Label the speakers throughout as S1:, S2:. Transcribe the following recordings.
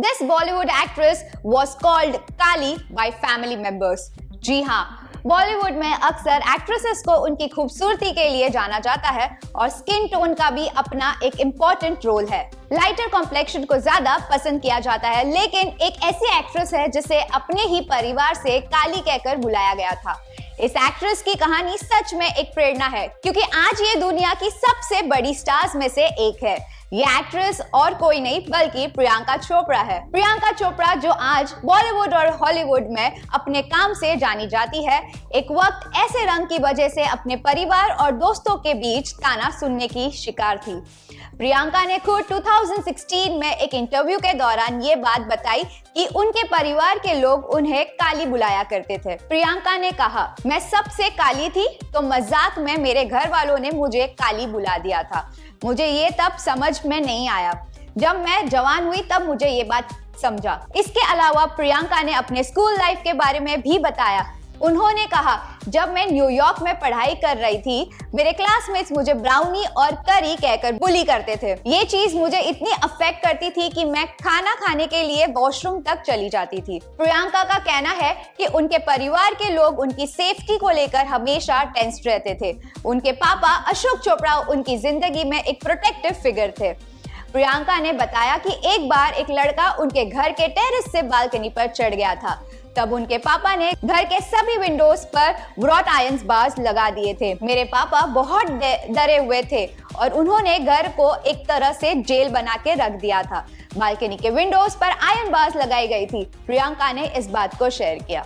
S1: This Bollywood actress was called Kali by family members. जी हाँ, बॉलीवुड में अक्सर एक्ट्रेसेस को उनकी खूबसूरती के लिए जाना जाता है और स्किन टोन का भी अपना एक इम्पोर्टेंट रोल है। लाइटर कॉम्प्लेक्शन को ज्यादा पसंद किया जाता है, लेकिन एक ऐसी एक्ट्रेस है जिसे अपने ही परिवार से काली कहकर बुलाया गया था। इस एक्ट्रेस की कहानी सच में एक प्रेरणा है, क्योंकि आज ये दुनिया की सबसे बड़ी स्टार्स में से एक है। ये एक्ट्रेस और कोई नहीं बल्कि प्रियंका चोपड़ा है। प्रियंका चोपड़ा जो आज बॉलीवुड और हॉलीवुड में अपने काम से जानी जाती है, एक वक्त ऐसे रंग की वजह से अपने परिवार और दोस्तों के बीच ताना सुनने की शिकार थी। प्रियंका ने खुद 2016 में एक इंटरव्यू के दौरान ये बात बताई कि उनके परिवार के लोग उन्हें काली बुलाया करते थे। प्रियंका ने कहा, मैं सबसे काली थी तो मजाक में मेरे घर वालों ने मुझे काली बुला दिया था। मुझे ये तब समझ में नहीं आया। जब मैं जवान हुई तब मुझे ये बात समझा। इसके अलावा प्रियंका ने अपने स्कूल लाइफ के बारे में भी बताया। उन्होंने कहा, जब मैं न्यूयॉर्क में पढ़ाई कर रही थी, मेरे क्लासमेट्स मुझे ब्राउनी और करी कहकर बुली करते थे। ये चीज मुझे इतनी अफेक्ट करती थी कि मैं खाना खाने के लिए वॉशरूम तक चली जाती थी। प्रियंका का कहना है कि उनके परिवार के लोग उनकी सेफ्टी को लेकर हमेशा टेंस्ड रहते थे। उनके पापा अशोक चोपड़ा उनकी जिंदगी में एक प्रोटेक्टिव फिगर थे। प्रियंका ने बताया कि एक बार एक लड़का उनके घर के टेरेस से बालकनी पर चढ़ गया था। तब उनके पापा ने घर के सभी विंडोज पर व्रॉट आयरन बार्स लगा दिए थे। मेरे पापा बहुत डरे हुए थे और उन्होंने घर को एक तरह से जेल बना के रख दिया था। बालकनी के विंडोज पर आयरन बार्स लगाई गई थी। प्रियंका ने इस बात को शेयर किया।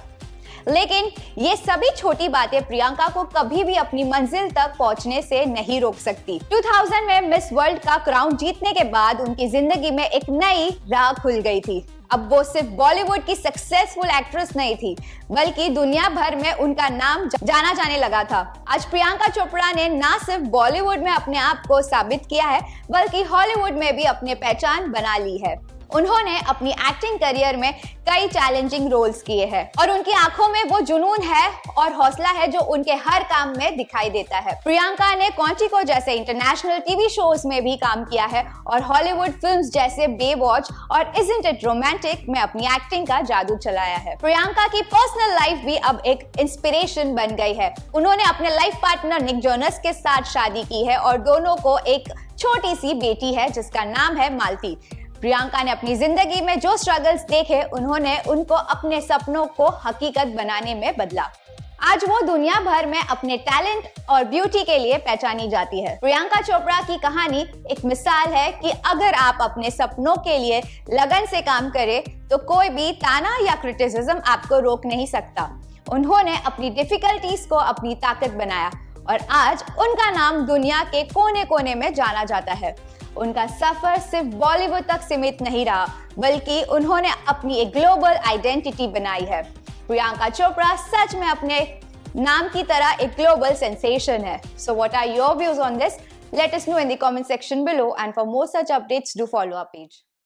S1: लेकिन ये सभी छोटी बातें प्रियंका को कभी भी अपनी मंजिल तक पहुंचने से नहीं रोक सकती। 2000 में मिस वर्ल्ड का क्राउन जीतने के बाद उनकी जिंदगी में एक नई राह खुल गई थी। अब वो सिर्फ बॉलीवुड की सक्सेसफुल एक्ट्रेस नहीं थी, बल्कि दुनिया भर में उनका नाम जाना जाने लगा था। आज प्रियंका चोपड़ा ने ना सिर्फ बॉलीवुड में अपने आप को साबित किया है, बल्कि हॉलीवुड में भी अपनी पहचान बना ली है। उन्होंने अपनी एक्टिंग करियर में कई चैलेंजिंग रोल्स किए हैं और उनकी आंखों में वो जुनून है और हौसला है जो उनके हर काम में दिखाई देता है। प्रियंका ने क्वांटिको जैसे इंटरनेशनल टीवी शोज में भी काम किया है और हॉलीवुड फिल्म्स जैसे बेवॉच और इज़न्ट इट रोमांटिक में अपनी एक्टिंग का जादू चलाया है। प्रियंका की पर्सनल लाइफ भी अब एक इंस्पिरेशन बन गई है। उन्होंने अपने लाइफ पार्टनर निक जोनस के साथ शादी की है और दोनों को एक छोटी सी बेटी है जिसका नाम है मालती। प्रियंका ने अपनी जिंदगी में जो स्ट्रगल्स देखे, उन्होंने उनको अपने सपनों को हकीकत बनाने में बदला। आज वो दुनिया भर में अपने टैलेंट और ब्यूटी के लिए पहचानी जाती है। प्रियंका चोपड़ा की कहानी एक मिसाल है कि अगर आप अपने सपनों के लिए लगन से काम करें तो कोई भी ताना या क्रिटिसिज्म आपको रोक नहीं सकता। उन्होंने अपनी डिफिकल्टीज को अपनी ताकत बनाया और आज उनका नाम दुनिया के कोने कोने में जाना जाता है। उनका सफर सिर्फ बॉलीवुड तक सीमित नहीं रहा, बल्कि उन्होंने अपनी एक ग्लोबल आइडेंटिटी बनाई है। प्रियंका चोपड़ा सच में अपने नाम की तरह एक ग्लोबल सेंसेशन है। So what are your views on this? Let us know in the comment section below, and for more such updates do follow our page.